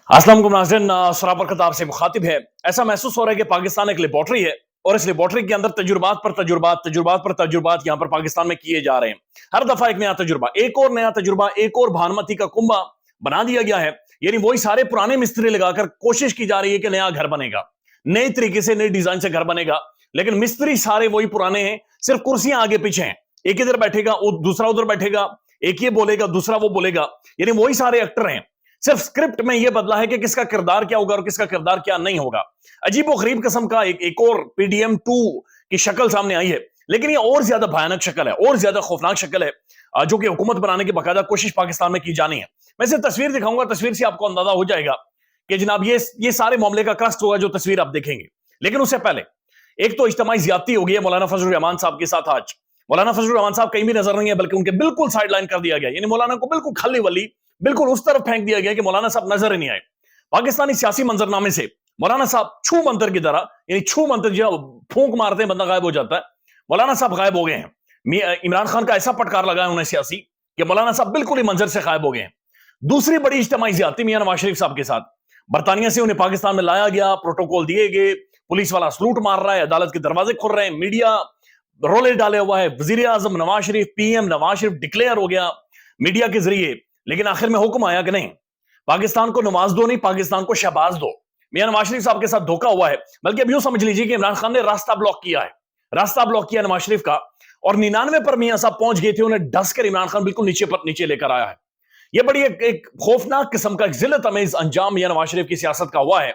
अस्सलाम वालेकुम नाज़रीन, सरापर खिताब से मुखातिब है। ऐसा महसूस हो रहा है कि पाकिस्तान एक लेबॉर्टरी है और इस लेबॉर्टरी के अंदर तजुर्बात पर तजुर्बात तजुर्बात पर तजुर्बात यहाँ पर पाकिस्तान में किए जा रहे हैं। हर दफा एक नया तजुर्बा, एक और नया तजुर्बा, एक और भानुमति का कुंभा बना दिया गया है। यानी वही सारे पुराने मिस्त्री लगाकर कोशिश की जा रही है कि नया घर बनेगा, नए तरीके से, नए डिजाइन से घर बनेगा, लेकिन मिस्त्री सारे वही पुराने हैं, सिर्फ कुर्सियां आगे पीछे हैं। एक इधर बैठेगा, दूसरा उधर बैठेगा, एक ये बोलेगा, दूसरा वो बोलेगा। यानी वही सारे एक्टर हैं, सिर्फ स्क्रिप्ट में यह बदला है कि किसका किरदार क्या होगा और किसका किरदार क्या नहीं होगा। अजीब व गरीब किस्म का एक और पीडीएम 2 की शक्ल सामने आई है, लेकिन ये और ज्यादा भयानक शक्ल है, और ज्यादा खौफनाक शक्ल है, जो कि हुकूमत बनाने की बाकायदा कोशिश पाकिस्तान में की जानी है। मैं सिर्फ तस्वीर दिखाऊंगा, तस्वीर से आपको अंदाजा हो जाएगा कि जनाब ये सारे मामले का क्रस्ट होगा जो तस्वीर आप देखेंगे। लेकिन उससे पहले एक तो इज्तिमाई ज्यादती हो गई है मौलाना फजलुर रहमान साहब के साथ। आज मौलाना फजलुर रहमान साहब कहीं भी नजर नहीं है, बल्कि उनके बिल्कुल साइड लाइन कर दिया गया। यानी मौलाना को बिल्कुल खाली वली, बिल्कुल उस तरफ फेंक दिया गया कि मौलाना साहब नजर ही नहीं आए। पाकिस्तानी सियासी मंजरनामे से मौलाना साहब छू मंतर की तरह, यानी छू मंतर जो फूंक मारते हैं बंदा गायब हो जाता है, मौलाना साहब गायब हो गए हैं। इमरान खान का ऐसा पटकार लगा है उन्हें सियासी कि मौलाना साहब बिल्कुल ही मंजर से गायब हो गए हैं। दूसरी बड़ी इज्तिमाई ज्यादती मियां नवाज शरीफ साहब के साथ। बरतानिया से उन्हें पाकिस्तान में लाया गया, प्रोटोकॉल दिए गए, पुलिस वाला सलूट मार रहा है, अदालत के दरवाजे खुल रहे हैं, मीडिया रोले डाले हुआ है, वजीर आजम नवाज शरीफ, पीएम नवाज शरीफ डिक्लेयर हो गया मीडिया के जरिए। लेकिन आखिर में हुक्म आया कि नहीं, पाकिस्तान को नवाज दो नहीं, पाकिस्तान को शहबाज दो। मियां नवाज शरीफ साहब के साथ धोखा हुआ है। बल्कि अब यूं समझ लीजिए कि इमरान खान ने रास्ता ब्लॉक किया है, रास्ता ब्लॉक किया नवाज शरीफ का, और 99 पर मियां साहब पहुंच गए थे, उन्हें डस कर इमरान खान बिल्कुल नीचे लेकर आया है। यह बड़ी एक खौफनाक किस्म का, एक जिल्लत अमेज अंजाम मियां नवाज शरीफ की सियासत का हुआ है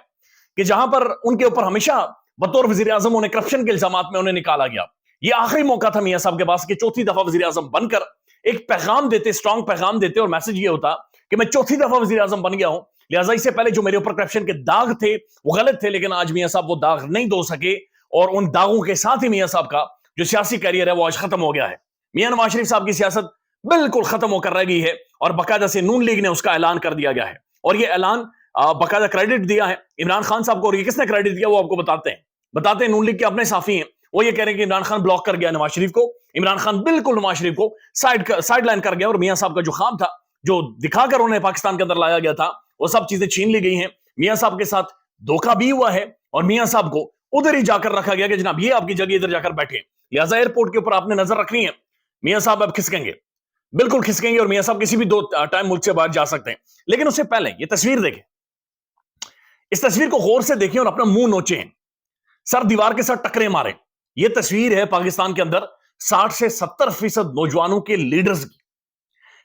कि जहां पर उनके ऊपर हमेशा बतौर वजीर आजम उन्हें करप्शन के इल्जाम में उन्हें निकाला गया। यह आखिरी मौका था मियां साहब के पास कि चौथी दफा वजीर आजम बनकर एक पैगाम देते, स्ट्रांग पैगाम देते, और मैसेज ये होता कि मैं चौथी दफा वजीर आजम बन गया हूं, लिहाजा इससे पहले जो मेरे ऊपर करप्शन के दाग थे वो गलत थे। लेकिन आज मियां साहब वो दाग नहीं धो सके, और उन दागों के साथ ही मियां साहब का जो सियासी करियर है वो आज खत्म हो गया है। मियां नवाज शरीफ साहब की सियासत बिल्कुल खत्म होकर रह गई है, और बाकायदा से नून लीग ने उसका ऐलान कर दिया गया है। और ये ऐलान बाकायदा क्रेडिट दिया है इमरान खान साहब को, और ये किसने क्रेडिट दिया वो आपको बताते हैं नून लीग के अपने साफी हैं। वो ये कह रहे हैं कि इमरान खान ब्लॉक कर गया नवाज शरीफ को, इमरान खान बिल्कुल नवाज शरीफ को साइड लाइन कर गया, और मियां साहब का जो ख्वाब था, जो दिखाकर उन्हें पाकिस्तान के अंदर लाया गया था, वो सब चीजें छीन ली गई हैं। मियां साहब के साथ धोखा भी हुआ है, और मियां साहब को उधर ही जाकर रखा गया कि जनाब ये आपकी जगह, इधर जाकर बैठे। लिहाजा एयरपोर्ट के ऊपर आपने नजर रखनी है, मियां साहब अब खिसकेंगे, बिल्कुल खिसकेंगे, और मियां साहब किसी भी दो टाइम मुल्क से बाहर जा सकते हैं। लेकिन उससे पहले ये तस्वीर देखें, इस तस्वीर को गौर से देखें और अपना मुंह नोचें, सर दीवार के साथ टकरे मारे। यह तस्वीर है पाकिस्तान के अंदर 60 से 70% नौजवानों के लीडर्स की।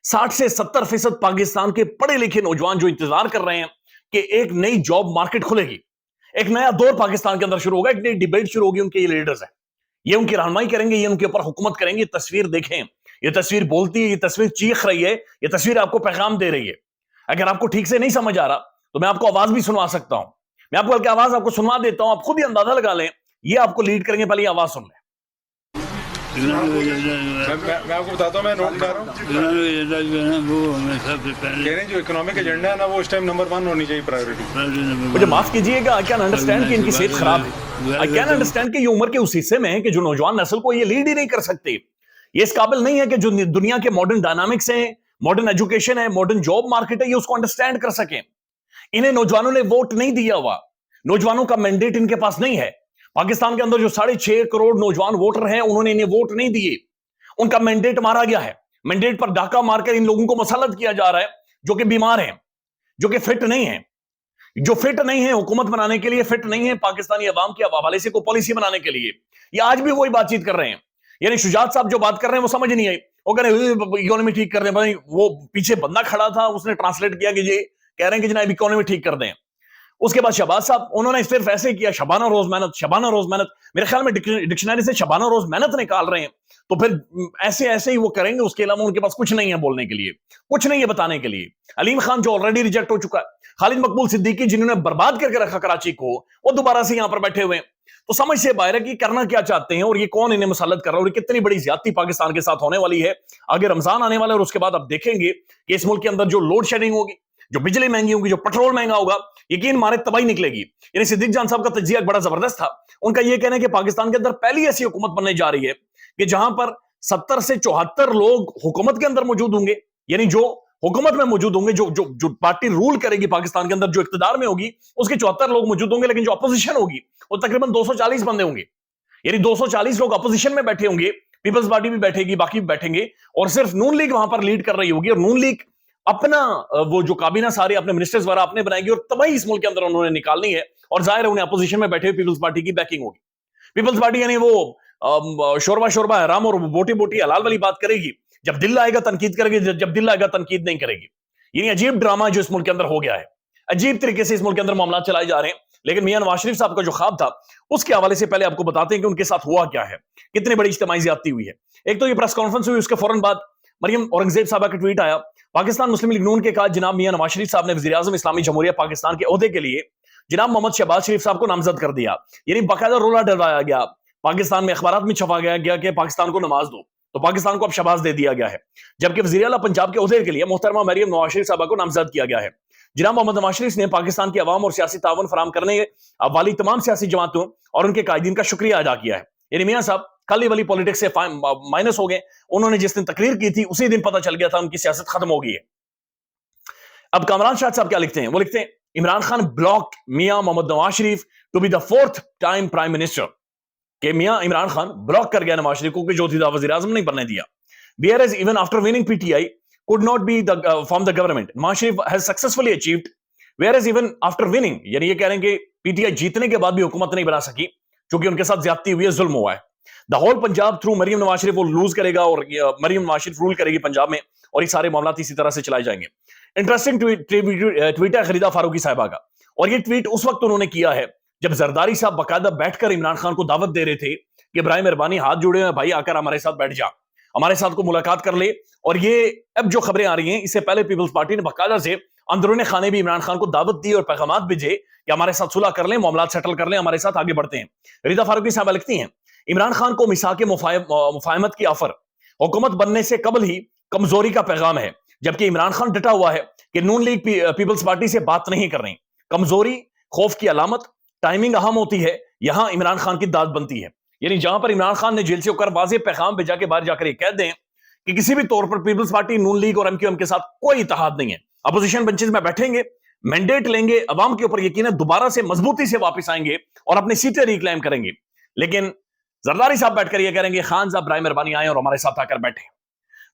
60 से 70% पाकिस्तान के पढ़े लिखे नौजवान जो इंतजार कर रहे हैं कि एक नई जॉब मार्केट खुलेगी, एक नया दौर पाकिस्तान के अंदर शुरू होगा, एक नई डिबेट शुरू होगी। उनके ये लीडर्स हैं, ये उनकी रहनुमाई करेंगे, ये उनके ऊपर हुकूमत करेंगे। ये तस्वीर देखें, ये तस्वीर बोलती है, ये तस्वीर चीख रही है, ये तस्वीर आपको पैगाम दे रही है। अगर आपको ठीक से नहीं समझ आ रहा तो मैं आपको आवाज भी सुनवा सकता हूं, मैं आपको बल्कि आवाज आपको सुनवा देता हूं, आप खुद ही अंदाजा लगा लें। ये आपको लीड करेंगे, पहले आवाज सुन लें। मैं आपको बताता हूँ, मैं नोट कर रहा हूँ, जो इकोनॉमिक एजेंडा है ना, वो इस टाइम नंबर 1 होनी चाहिए, प्रायोरिटी। मुझे माफ कीजिएगा, आई कैन अंडरस्टैंड कि इनकी सेहत खराब है, आई कैन अंडरस्टैंड कि ये उम्र के उस हिस्से में है कि जो नौजवान नस्ल को ये लीड ही नहीं कर सकते, ये इस काबिल नहीं है कि जो दुनिया के मॉडर्न डायनामिक्स हैं, मॉडर्न एजुकेशन है, मॉडर्न जॉब मार्केट है, ये उसको अंडरस्टैंड कर सके। इन्हें नौजवानों ने वोट नहीं दिया हुआ, नौजवानों का मैंडेट इनके पास नहीं है। पाकिस्तान के अंदर जो 6.5 करोड़ नौजवान वोटर हैं, उन्होंने इन्हें वोट नहीं दिए, उनका मैंडेट मारा गया है। मैंडेट पर डाका मारकर इन लोगों को मसलत किया जा रहा है, जो कि बीमार हैं, जो कि फिट नहीं है, जो फिट नहीं है हुकूमत बनाने के लिए, फिट नहीं है पाकिस्तानी अवाम के हवाले से कोई पॉलिसी बनाने के लिए। ये आज भी वही बातचीत कर रहे हैं। यानी शुजात साहब जो बात कर रहे हैं वो समझ नहीं आई, वो कह रहे हैं इकोनॉमी ठीक कर रहे हैं। वो पीछे बंदा खड़ा था, उसने ट्रांसलेट किया कि ये कह रहे हैं कि जनाब इकोनॉमी ठीक कर दें। उसके बाद शहबाज साहब, उन्होंने सिर्फ ऐसे किया, शबाना रोज मेहनत, शबाना रोज मेहनत। मेरे ख्याल में डिक्शनरी से शबाना रोज मेहनत निकाल रहे हैं, तो फिर ऐसे ही वो करेंगे। उसके अलावा उनके पास कुछ नहीं है बोलने के लिए, कुछ नहीं है बताने के लिए। अलीम खान जो ऑलरेडी रिजेक्ट हो चुका है, खालिद मकबूल सिद्दीकी जिन्होंने बर्बाद करके रखा कराची को, वो दोबारा से यहां पर बैठे हुए हैं। तो समझ से बाहर है कि करना क्या चाहते हैं, और ये कौन इन्हें मुसल्लत कर रहा है, और कितनी बड़ी ज्यादती पाकिस्तान के साथ होने वाली है। आगे रमजान आने वाला है, और उसके बाद आप देखेंगे कि इस मुल्क के अंदर जो लोड शेडिंग होगी, जो बिजली महंगी होगी, जो पेट्रोल महंगा होगा, यकीन मारे तबाही निकलेगी। यानी सिद्दीक जान साहब का तज्जिया बड़ा जबरदस्त था। उनका यह कहना है कि पाकिस्तान के अंदर पहली ऐसी हुकूमत बनने जा रही है कि जहां पर 70 से 74 लोग हुकूमत के अंदर मौजूद होंगे, यानी जो हुकूमत में मौजूद होंगे, जो जो जो पार्टी रूल करेगी पाकिस्तान के अंदर, जो इख्तिदार में होगी, उसके 74 लोग मौजूद होंगे, लेकिन जो अपोजिशन होगी वो तकरीबन 240 बंदे होंगे। यानी 240 लोग अपोजिशन में बैठे होंगे, पीपल्स पार्टी भी बैठेगी, बाकी भी बैठेंगे, और सिर्फ नून लीग वहां पर लीड कर रही होगी, और नून लीग अपना वो जो काबीना सारे अपने मिनिस्टर्स वगैरह अपने बनाएगी, और तबाही इस मुल्क के अंदर उन्होंने निकालनी है, और जाहिर है उन्हें अपोजिशन में बैठे हुए पीपल्स पार्टी की बैकिंग होगी। पीपल्स पार्टी यानी वो शोरबा शोरबा हराम और बोटी बोटी हलाल वाली बात करेगी, जब दिल आएगा तनकीद करेगी, जब दिल आएगा तनकीद नहीं करेगी। ये अजीब ड्रामा जो इस मुल्क के अंदर हो गया है, अजीब तरीके से इस मुल्क के अंदर मामला चलाए जा रहे हैं। लेकिन मियां नवाज शरीफ साहब का जो ख्वाब था, उसके हवाले से पहले आपको बताते हैं कि उनके साथ हुआ क्या है, कितनी बड़ी इज्तिमाई ज्यादती हुई है। एक तो ये प्रेस कॉन्फ्रेंस हुई, उसके फौरन बाद मरियम औरंगजेब साहबा का ट्वीट आया, पाकिस्तान मुस्लिम लीग नून के कहा जनाब मियां नवाज शरीफ साहब ने वज़ीर आज़म इस्लामी जमहूरिया पाकिस्तान के ओहदे के लिए जनाब मोहम्मद शहबाज शरीफ साहब को नामजद कर दिया। यानी बाकायदा रोला डलवाया गया, पाकिस्तान में अखबारात में छपा गया कि पाकिस्तान को नमाज दो, तो पाकिस्तान को अब शहबाज दे दिया गया है। जबकि वज़ीर आला पंजाब के ओहदे के लिए मोहतरमा मरियम नवाज शरीफ साहबा को नामजद किया गया है। जनाब मोहम्मद नवाज शरीफ ने पाकिस्तान की अवाम और सियासी तावन फराम करने वाली तमाम सियासी जमातों और उनके कायदीन का शुक्रिया अदा किया है। यानी मियां साहब खाली वाली पॉलिटिक्स से माइनस हो गए। उन्होंने जिस दिन तकरीर की थी उसी दिन पता चल गया था उनकी सियासत खत्म हो गई है। अब कामरान शाह साहब क्या लिखते हैं, वो लिखते हैं इमरान खान ब्लॉक मियां Mohammad Nawaz Sharif to be the 4th time prime minister, कि मियां इमरान खान ब्लॉक कर गया नवाज शरीफ को कि ज्योतिदा वज़ीर आज़म नहीं बनने दिया। Whereas even after winning PTI could not be from the government, Nawaz Sharif has successfully achieved, whereas even after winning, यानी ये कह रहे हैं कि PTI जीतने के बाद भी हुकूमत नहीं बना सकी क्योंकि उनके साथ ज्यादती हुई है, जुल्म हुआ है। The whole Punjab through Maryam Nawaz Sharif वो लूज करेगा और मरियम नवाज शरीफ रूल करेगी पंजाब में, और ये सारे मामला इसी तरह से चलाए जाएंगे। इंटरेस्टिंग ट्वीट है खरीदा फारूकी साहिबा का, और ये ट्वीट उस वक्त उन्होंने किया है जब जरदारी साहब बाकायदा बैठकर इमरान खान को दावत दे रहे थे कि भाई मेहरबानी हाथ जोड़े हैं भाई, आकर हमारे साथ बैठ जा, हमारे साथ को मुलाकात कर ले। और ये अब जो खबरें आ रही हैं, इससे पहले पीपल्स पार्टी ने बाकायदा से अंदरूनी खाने भी इमरान खान को दावत दी और पैगामात भेजे कि हमारे साथ सुलह कर लें, मामला सेटल कर लें, हमारे साथ आगे बढ़ते हैं। रिदा फारूकी साहब लिखती हैं इमरान खान को मिसाक मुफाहमत की ऑफर हुकूमत बनने से कबल ही कमजोरी का पैगाम है, जबकि इमरान खान डटा हुआ है कि नून लीग पीपल्स पार्टी से बात नहीं कर रही। कमजोरी खौफ की अलामत, टाइमिंग अहम होती है, यहां इमरान खान की दाद बनती है। यानी जहां पर इमरान खान ने जेल से होकर वाज़ेह पैगाम भेजा के बाहर जाकर ये कह दें कि किसी भी तौर पर पीपल्स पार्टी, नून लीग और एमक्यूएम के साथ कोई इत्तेहाद नहीं है, अपोजिशन बेंचेस में बैठेंगे, मैंडेट लेंगे, अवाम के ऊपर यकीन है दोबारा से मजबूती से वापस आएंगे और अपनी सीटें रिक्लेम करेंगे। लेकिन जरदारी साहब बैठकर ये करेंगे खान साहब बराए मेहरबानी आए और हमारे साथ आकर बैठे।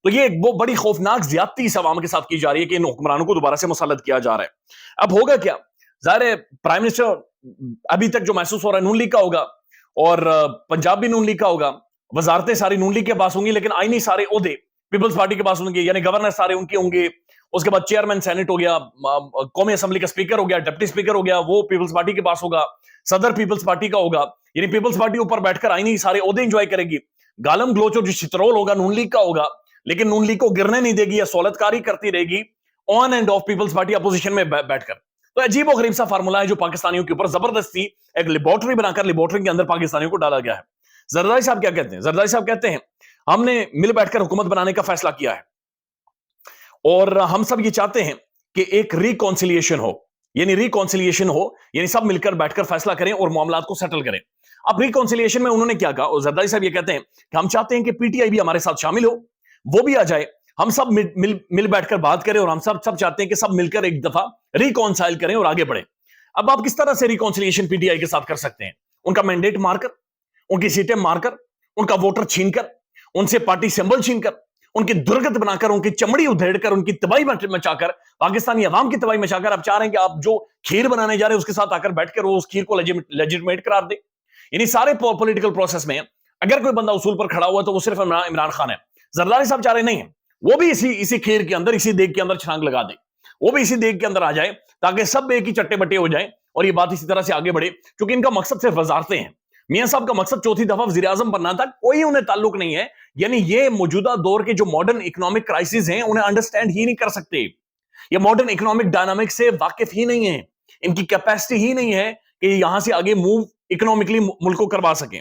तो ये वो बड़ी खौफनाक ज्यादती इस अवाम के साथ की जा रही है कि इन हुक्मरानों को दोबारा से मुसल्लत किया जा रहा है। अब होगा क्या, जाहिर है प्राइम मिनिस्टर अभी तक जो महसूस हो रहा है नून लीग का होगा, और पंजाब भी नून लीग का होगा, वजारतें सारी नून लीग के पास होंगी, लेकिन आईनी सारे ओहदे पीपल्स पार्टी के पास होंगे, यानी गवर्नर सारे उनके होंगे। उसके बाद चेयरमैन सेनेट हो गया, कौमी असेंबली का स्पीकर हो गया, डिप्टी स्पीकर हो गया, वो पीपल्स पार्टी के पास होगा, सदर पीपल्स पार्टी का होगा। यानी पीपल्स पार्टी ऊपर बैठकर आईनी सारे ओहदे एंजॉय करेगी। गालम ग्लोच और जो चित्रोल होगा नून लीग का होगा, लेकिन नून लीग को गिरने नहीं देगी या सहूलतकारी करती रहेगी on and off Peoples Party opposition में बैठकर। तो अजीब और गरीब सा फार्मूला है जो पाकिस्तानियों के ऊपर जबरदस्ती एक लेबोरेटरी बनाकर लेबोरेटरी के अंदर पाकिस्तानियों को डाला गया है। जरदारी साहब क्या कहते हैं, जरदारी साहब कहते हैं हमने मिल बैठकर हुकूमत बनाने का फैसला किया है और हम सब ये चाहते हैं कि एक रिकॉन्सिलिएशन हो, यानी रिकॉन्सिलिएशन हो, यानी सब मिलकर बैठकर फैसला करें और मामलात को सेटल करें। अब रिकॉन्सिलिएशन में उन्होंने क्या कहा, और जरदारी साहब ये कहते हैं कि हम चाहते हैं कि पीटीआई भी हमारे साथ शामिल हो, वो भी आ जाए, हम सब मिल बैठकर बात करें, और हम सब चाहते हैं कि सब मिलकर एक दफा रिकॉन्साइल करें और आगे बढ़े। अब आप किस तरह से रिकॉन्सिलिएशन पीटीआई के साथ कर सकते हैं? उनका मैंडेट मारकर, उनकी सीटें मारकर, उनका वोटर छीनकर, उनसे पार्टी सिंबल छीनकर, उनकी दुर्गत बनाकर, उनकी चमड़ी उधेड़कर, उनकी तबाही मचाकर, पाकिस्तानी अवाम की तबाही मचाकर आप चाह रहे हैं कि आप जो खीर बनाने जा रहे हैं उसके साथ आकर बैठकर वो उस खीर को लेजिटिमेट करार दे। यानी सारे पॉलिटिकल प्रोसेस में अगर कोई बंदा उसूल पर खड़ा हुआ तो वो सिर्फ इमरान खान है। जरदारी साहब चाह रहे नहीं है वो भी इसी खीर के अंदर, इसी देग के अंदर छलांग लगा दे, वो भी इसी देग के अंदर आ जाए ताकि सब एक ही चट्टे बट्टे हो जाए और ये बात इसी तरह से आगे बढ़े, क्योंकि इनका मकसद सिर्फ वजारतें हैं। मियां साहब का मकसद चौथी दफा वजीर आजम बनना था, कोई उन्हें ताल्लुक नहीं है। यानी ये मौजूदा दौर के जो मॉडर्न इकोनॉमिक क्राइसिस हैं उन्हें अंडरस्टैंड ही नहीं कर सकते, ये मॉडर्न इकोनॉमिक डायनामिक से वाकिफ ही नहीं है, इनकी कैपेसिटी ही नहीं है कि यहां से आगे मूव इकोनॉमिकली मुल्क को करवा सकें।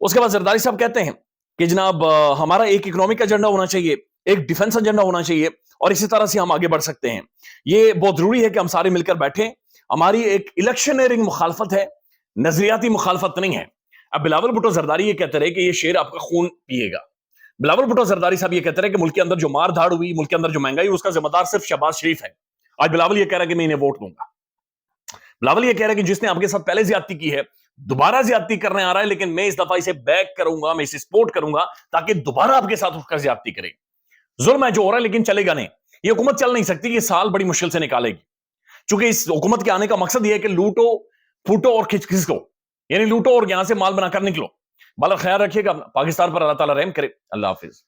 उसके बाद जरदारी साहब कहते हैं कि जनाब हमारा एक इकोनॉमिक एजेंडा होना चाहिए, एक डिफेंस एजेंडा होना चाहिए, और इसी तरह से हम आगे बढ़ सकते हैं। ये बहुत जरूरी है कि हम सारे मिलकर बैठें। हमारी एक इलेक्शनरिंग मुखालफत है, नजरियाती मुखालफत नहीं है। अब बिलावल भुट्टो जरदारी ये कहते रहे कि ये शेर आपका खून पिएगा। بلاول بھٹو زرداری صاحب یہ کہتے رہے کہ ملک کے اندر جو مار دھاڑ ہوئی، ملک کے اندر جو مہنگائی، اس کا ذمہ دار صرف شہباز شریف ہے. آج بلاول یہ کہہ رہا ہے کہ میں انہیں ووٹ دوں گا. بلاول یہ کہہ رہا ہے کہ جس نے آپ کے ساتھ پہلے زیادتی کی ہے دوبارہ زیادتی کرنے آ رہا ہے، لیکن میں اس دفعہ اسے بیک کروں گا، میں اسے سپورٹ کروں گا تاکہ دوبارہ آپ کے ساتھ اٹھ کر زیادتی کرے. ظلم ہے جو ہو رہا ہے لیکن چلے گا نہیں. یہ حکومت چل نہیں سکتی، یہ سال بڑی مشکل سے نکالے گی، چونکہ اس حکومت کے آنے کا مقصد یہ ہے کہ لوٹو پھوٹو اور کھچ کھچ کو، یعنی لوٹو اور یہاں سے مال بنا کر نکلو. بالا خیال رکھیے گا، پاکستان پر اللہ تعالیٰ رحم کرے. اللہ حافظ.